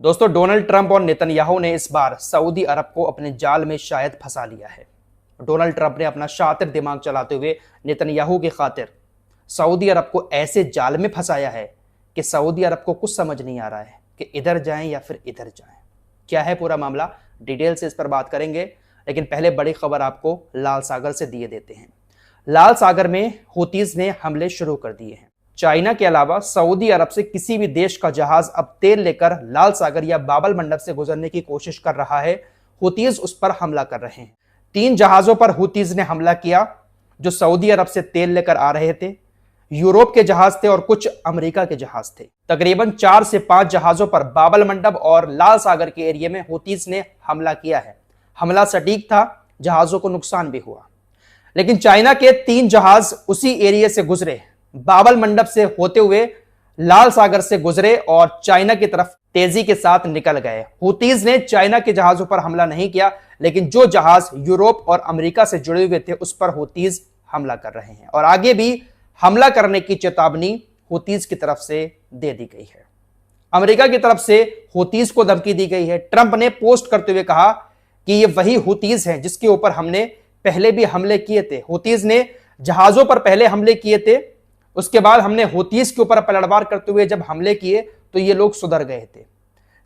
दोस्तों, Donald Trump और Netanyahu ने इस बार सऊदी अरब को अपने जाल में शायद फंसा लिया है। डोनाल्ड ट्रंप ने अपना शातिर दिमाग चलाते हुए नेतन्याहू की खातिर सऊदी अरब को ऐसे जाल में फंसाया है कि सऊदी अरब को कुछ समझ नहीं आ रहा है कि इधर जाएं या फिर इधर जाएं। क्या है पूरा मामला, डिटेल से इस पर बात करेंगे, लेकिन पहले बड़ी खबर आपको लाल सागर से दिए देते हैं। लाल सागर में हूतीज ने हमले शुरू कर दिए हैं। चाइना के अलावा सऊदी अरब से किसी भी देश का जहाज अब तेल लेकर लाल सागर या बाबल मंडप से गुजरने की कोशिश कर रहा है, हूतीज उस पर हमला कर रहे हैं। 3 जहाजों पर हूतीज ने हमला किया जो सऊदी अरब से तेल लेकर आ रहे थे। यूरोप के जहाज थे और कुछ अमेरिका के जहाज थे। तकरीबन 4 से 5 जहाजों पर बाबल मंडप और लाल सागर के एरिया में हूतीज ने हमला किया है। हमला सटीक था, जहाजों को नुकसान भी हुआ, लेकिन चाइना के 3 जहाज उसी एरिया से गुजरे, बाबल मंडप से होते हुए लाल सागर से गुजरे और चाइना की तरफ तेजी के साथ निकल गए। हूतीज ने चाइना के जहाजों पर हमला नहीं किया, लेकिन जो जहाज यूरोप और अमेरिका से जुड़े हुए थे उस पर हूतीज हमला कर रहे हैं और आगे भी हमला करने की चेतावनी हूतीज की तरफ से दे दी गई है। अमेरिका की तरफ से हूतीज को धमकी दी गई है। ट्रंप ने पोस्ट करते हुए कहा कि ये वही हूतीज हैं जिसके ऊपर हमने पहले भी हमले किए थे। हूतीज ने जहाजों पर पहले हमले किए थे, उसके बाद हमने हूतीज के ऊपर पलटवार करते हुए जब हमले किए तो ये लोग सुधर गए थे,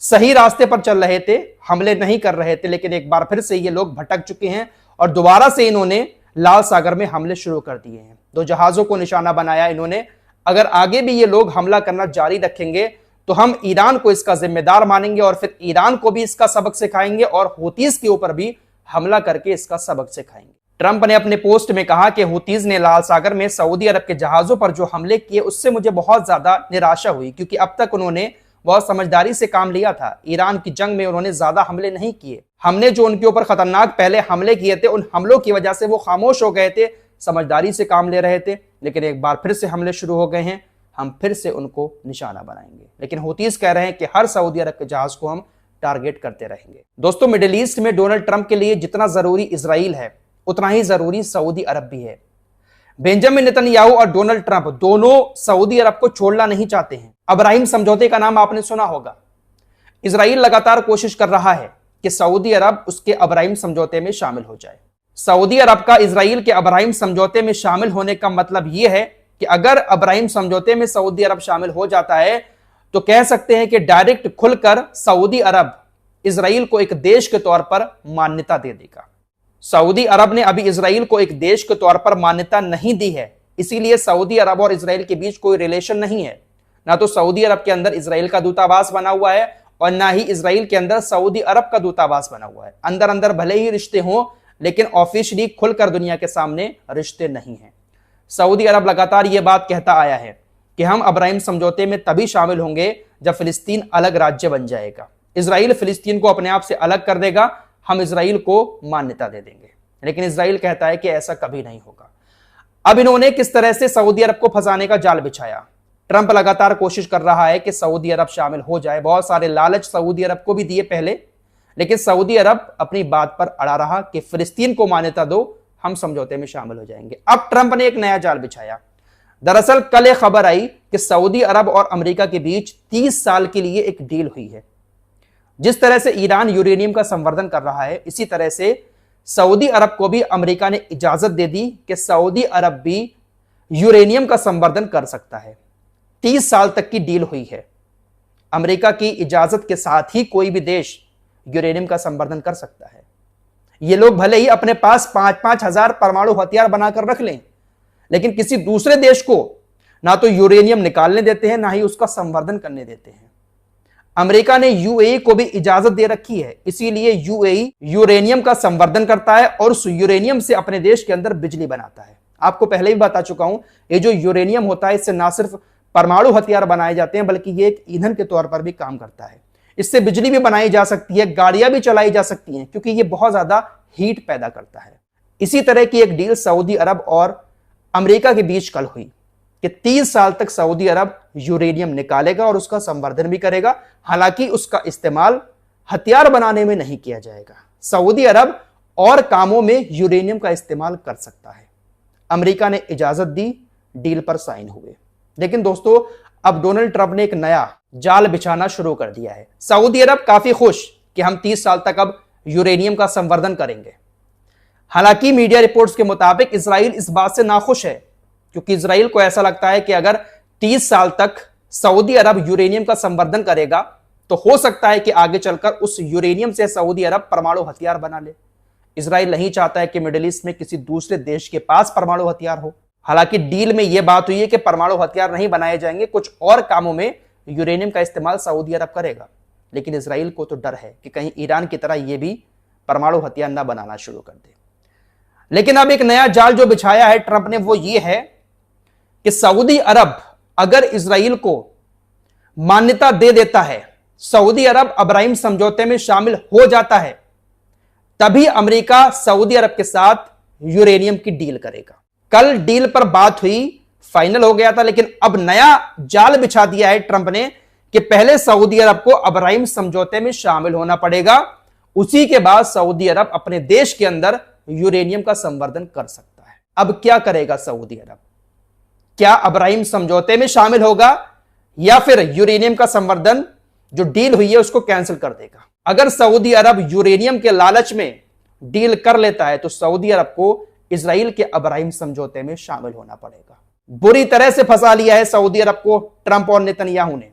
सही रास्ते पर चल रहे थे, हमले नहीं कर रहे थे, लेकिन एक बार फिर से ये लोग भटक चुके हैं और दोबारा से इन्होंने लाल सागर में हमले शुरू कर दिए हैं। 2 जहाजों को निशाना बनाया इन्होंने। अगर आगे भी ये लोग हमला करना जारी रखेंगे तो हम ईरान को इसका जिम्मेदार मानेंगे और फिर ईरान को भी इसका सबक सिखाएंगे और हूतीज के ऊपर भी हमला करके इसका सबक सिखाएंगे। ट्रंप ने अपने पोस्ट में कहा कि हूतीज ने लाल सागर में सऊदी अरब के जहाजों पर जो हमले किए उससे मुझे बहुत ज्यादा निराशा हुई, क्योंकि अब तक उन्होंने बहुत समझदारी से काम लिया था। ईरान की जंग में उन्होंने ज्यादा हमले नहीं किए। हमने जो उनके ऊपर खतरनाक पहले हमले किए थे, उन हमलों की वजह से वो खामोश हो गए थे, समझदारी से काम ले रहे थे, लेकिन एक बार फिर से हमले शुरू हो गए हैं। हम फिर से उनको निशाना बनाएंगे, लेकिन हूतीज कह रहे हैं कि हर सऊदी अरब के जहाज को हम टारगेट करते रहेंगे। दोस्तों, मिडिल ईस्ट में डोनाल्ड ट्रंप के लिए जितना जरूरी इजराइल है उतना ही जरूरी सऊदी अरब भी है। बेंजामिन नेतन्याहू और डोनाल्ड ट्रंप दोनों सऊदी अरब को छोड़ना नहीं चाहते हैं। अब्राहीम समझौते का नाम आपने सुना होगा। इजराइल लगातार कोशिश कर रहा है कि सऊदी अरब उसके अब्राहीम समझौते में शामिल हो जाए। सऊदी अरब का इजराइल के अब्राहीम समझौते में शामिल होने का मतलब यह है कि अगर अब्राहीम समझौते में सऊदी अरब शामिल हो जाता है तो कह सकते हैं कि डायरेक्ट खुलकर सऊदी अरब इजराइल को एक देश के तौर पर मान्यता दे देगा। सऊदी अरब ने अभी इजराइल को एक देश के तौर पर मान्यता नहीं दी है, इसीलिए सऊदी अरब और इजराइल के बीच कोई रिलेशन नहीं है। ना तो सऊदी अरब के अंदर इजराइल का दूतावास बना हुआ है और ना ही इजराइल के अंदर सऊदी अरब का दूतावास बना हुआ है। अंदर अंदर भले ही रिश्ते हों, लेकिन ऑफिशियली खुलकर दुनिया के सामने रिश्ते नहीं हैं। सऊदी अरब लगातार यह बात कहता आया है कि हम अब्राहीम समझौते में तभी शामिल होंगे जब फिलिस्तीन अलग राज्य बन जाएगा। इजराइल फिलिस्तीन को अपने आप से अलग कर देगा, हम इजराइल को मान्यता दे देंगे, लेकिन इजराइल कहता है कि ऐसा कभी नहीं होगा। अब इन्होंने किस तरह से सऊदी अरब को फंसाने का जाल बिछाया। ट्रंप लगातार कोशिश कर रहा है कि सऊदी अरब शामिल हो जाए। बहुत सारे लालच सऊदी अरब को भी दिए पहले, लेकिन सऊदी अरब अपनी बात पर अड़ा रहा कि फिलिस्तीन को मान्यता दो, हम समझौते में शामिल हो जाएंगे। अब ट्रंप ने एक नया जाल बिछाया। दरअसल कल एक खबर आई कि सऊदी अरब और अमेरिका के बीच 30 साल के लिए एक डील हुई है। जिस तरह से ईरान यूरेनियम का संवर्धन कर रहा है, इसी तरह से सऊदी अरब को भी अमेरिका ने इजाजत दे दी कि सऊदी अरब भी यूरेनियम का संवर्धन कर सकता है। 30 साल तक की डील हुई है। अमेरिका की इजाजत के साथ ही कोई भी देश यूरेनियम का संवर्धन कर सकता है। ये लोग भले ही अपने पास 5-5 हजार परमाणु हथियार बनाकर रख लें, लेकिन किसी दूसरे देश को ना तो यूरेनियम निकालने देते हैं, ना ही उसका संवर्धन करने देते हैं। अमेरिका ने यूएई को भी इजाजत दे रखी है, इसीलिए यूएई यूरेनियम का संवर्धन करता है और उस यूरेनियम से अपने देश के अंदर बिजली बनाता है। आपको पहले भी बता चुका हूं, ये जो यूरेनियम होता है इससे ना सिर्फ परमाणु हथियार बनाए जाते हैं, बल्कि ये एक ईंधन के तौर पर भी काम करता है। इससे बिजली भी बनाई जा सकती है, गाड़ियां भी चलाई जा सकती हैं, क्योंकि ये बहुत ज्यादा हीट पैदा करता है। इसी तरह की एक डील सऊदी अरब और अमेरिका के बीच कल हुई कि 30 साल तक सऊदी अरब यूरेनियम निकालेगा और उसका संवर्धन भी करेगा। हालांकि उसका इस्तेमाल हथियार बनाने में नहीं किया जाएगा। सऊदी अरब और कामों में यूरेनियम का इस्तेमाल कर सकता है। अमेरिका ने इजाजत दी, डील पर साइन हुए। लेकिन दोस्तों, अब डोनाल्ड ट्रंप ने एक नया जाल बिछाना शुरू कर दिया है। सऊदी अरब काफी खुश कि हम 30 साल तक अब यूरेनियम का संवर्धन करेंगे। हालांकि मीडिया रिपोर्ट्स के मुताबिक इजराइल इस बात से नाखुश है, क्योंकि इजराइल को ऐसा लगता है कि अगर 30 साल तक सऊदी अरब यूरेनियम का संवर्धन करेगा तो हो सकता है कि आगे चलकर उस यूरेनियम से सऊदी अरब परमाणु हथियार बना ले। इजराइल नहीं चाहता है कि मिडिल ईस्ट में किसी दूसरे देश के पास परमाणु हथियार हो। हालांकि डील में यह बात हुई है कि परमाणु हथियार नहीं बनाए जाएंगे, कुछ और कामों में यूरेनियम का इस्तेमाल सऊदी अरब करेगा। लेकिन इजराइल को तो डर है कि कहीं ईरान की तरह यह भी परमाणु हथियार ना बनाना शुरू कर दे। लेकिन अब एक नया जाल जो बिछाया है ट्रंप ने, वो ये है कि सऊदी अरब अगर इजराइल को मान्यता दे देता है, सऊदी अरब अब्राहिम समझौते में शामिल हो जाता है, तभी अमेरिका सऊदी अरब के साथ यूरेनियम की डील करेगा। कल डील पर बात हुई, फाइनल हो गया था, लेकिन अब नया जाल बिछा दिया है ट्रंप ने कि पहले सऊदी अरब को अब्राहिम समझौते में शामिल होना पड़ेगा, उसी के बाद सऊदी अरब अपने देश के अंदर यूरेनियम का संवर्धन कर सकता है। अब क्या करेगा सऊदी अरब? क्या अब्राहिम समझौते में शामिल होगा या फिर यूरेनियम का संवर्धन जो डील हुई है उसको कैंसिल कर देगा? अगर सऊदी अरब यूरेनियम के लालच में डील कर लेता है तो सऊदी अरब को इजराइल के अब्राहिम समझौते में शामिल होना पड़ेगा। बुरी तरह से फंसा लिया है सऊदी अरब को ट्रंप और नेतन्याहू ने।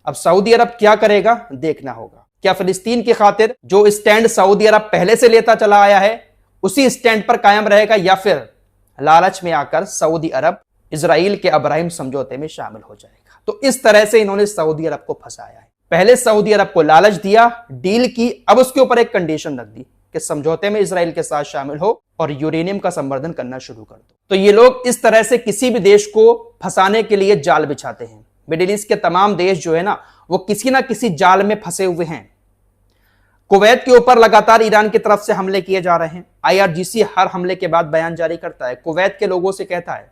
अब सऊदी अरब क्या करेगा देखना होगा। क्या फिलिस्तीन की खातिर जो स्टैंड सऊदी अरब पहले से लेता चला आया है उसी स्टैंड पर कायम रहेगा, या फिर लालच में आकर सऊदी अरब इजराइल के अब्राहिम समझौते में शामिल हो जाएगा? तो इस तरह से इन्होंने सऊदी अरब को फंसाया है। पहले सऊदी अरब को लालच दिया, डील की, अब उसके ऊपर एक कंडीशन रख दी कि समझौते में इजराइल के साथ शामिल हो और यूरेनियम का संवर्धन करना शुरू कर दो। तो ये लोग इस तरह से किसी भी देश को फंसाने के लिए जाल बिछाते हैं। मिडिल ईस्ट के तमाम देश जो है ना, वो किसी ना किसी जाल में फंसे हुए हैं। कुवैत के ऊपर लगातार ईरान की तरफ से हमले किए जा रहे हैं। IRGC हर हमले के बाद बयान जारी करता है, कुवैत के लोगों से कहता है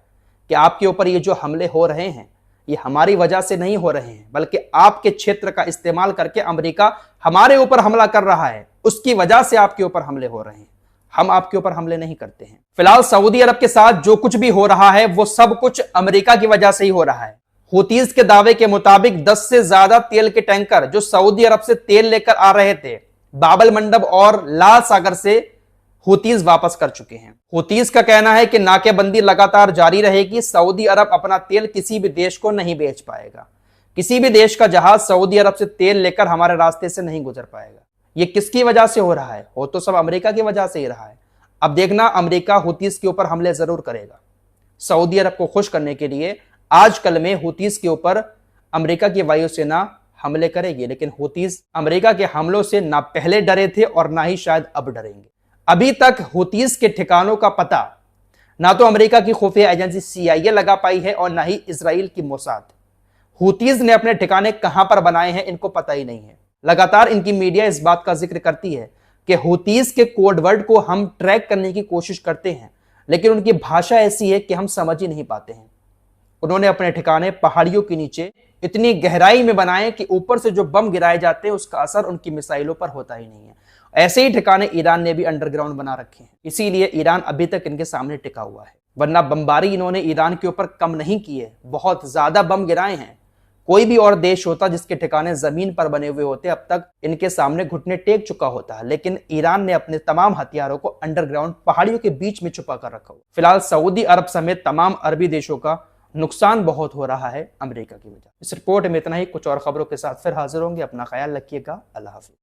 कि आपके ऊपर ये जो हमले हो रहे हैं ये हमारी वजह से नहीं हो रहे हैं, बल्कि आपके क्षेत्र का इस्तेमाल करके अमेरिका हमारे ऊपर हमला कर रहा है, उसकी वजह से आपके ऊपर हमले हो रहे हैं। हम आपके ऊपर हमले नहीं करते हैं। फिलहाल सऊदी अरब के साथ जो कुछ भी हो रहा है वो सब कुछ अमेरिका की वजह से ही हो रहा है। हुतीज के दावे के मुताबिक 10 से ज्यादा तेल के टैंकर जो सऊदी अरब से तेल लेकर आ रहे थे, बाबल मंडब और लाल सागर से हुतीज वापस कर चुके हैं। हुतीज का कहना है कि नाकेबंदी लगातार जारी रहेगी। सऊदी अरब अपना तेल किसी भी देश को नहीं बेच पाएगा। किसी भी देश का जहाज सऊदी अरब से तेल लेकर हमारे रास्ते से नहीं गुजर पाएगा। ये किसकी वजह से हो रहा है? हो तो सब अमेरिका की वजह से ही रहा है। अब देखना अमेरिका हुतीज के ऊपर हमले जरूर करेगा। सऊदी अरब को खुश करने के लिए आजकल में हुतीज के ऊपर अमेरिका की वायुसेना हमले करेगी, लेकिन हुतीज अमेरिका के हमलों से ना पहले डरे थे और ना ही शायद अब डरेंगे। अभी तक हुतीज के ठिकानों का पता ना तो अमेरिका की खुफिया एजेंसी CIA लगा पाई है और ना ही इजराइल की मोसाद। हुतीज ने अपने ठिकाने कहां पर बनाए हैं इनको पता ही नहीं है। लगातार इनकी मीडिया इस बात का जिक्र करती है कि हुतीज के कोड वर्ड को हम ट्रैक करने की कोशिश करते हैं, लेकिन उनकी भाषा ऐसी है कि हम समझ ही नहीं पाते हैं। उन्होंने अपने ठिकाने पहाड़ियों के नीचे इतनी गहराई में बनाए कि ऊपर से जो बम गिराए जाते हैं उसका असर उनकी मिसाइलों पर होता ही नहीं है। ऐसे ही ठिकाने ईरान ने भी अंडरग्राउंड बना रखे हैं, इसीलिए ईरान अभी तक इनके सामने टिका हुआ है। वरना बमबारी इन्होंने ईरान के ऊपर कम नहीं की है, बहुत ज्यादा बम गिराए हैं। कोई भी और देश होता जिसके ठिकाने जमीन पर बने हुए होते अब तक इनके सामने घुटने टेक चुका होता है, लेकिन ईरान ने अपने तमाम हथियारों को अंडरग्राउंड पहाड़ियों के बीच में छुपा कर रखा हुआ। फिलहाल सऊदी अरब समेत तमाम अरबी देशों का नुकसान बहुत हो रहा है अमेरिका की वजह। इस रिपोर्ट में इतना ही। कुछ और खबरों के साथ फिर हाजिर होंगे। अपना ख्याल रखिएगा। अल्लाह हाफिज।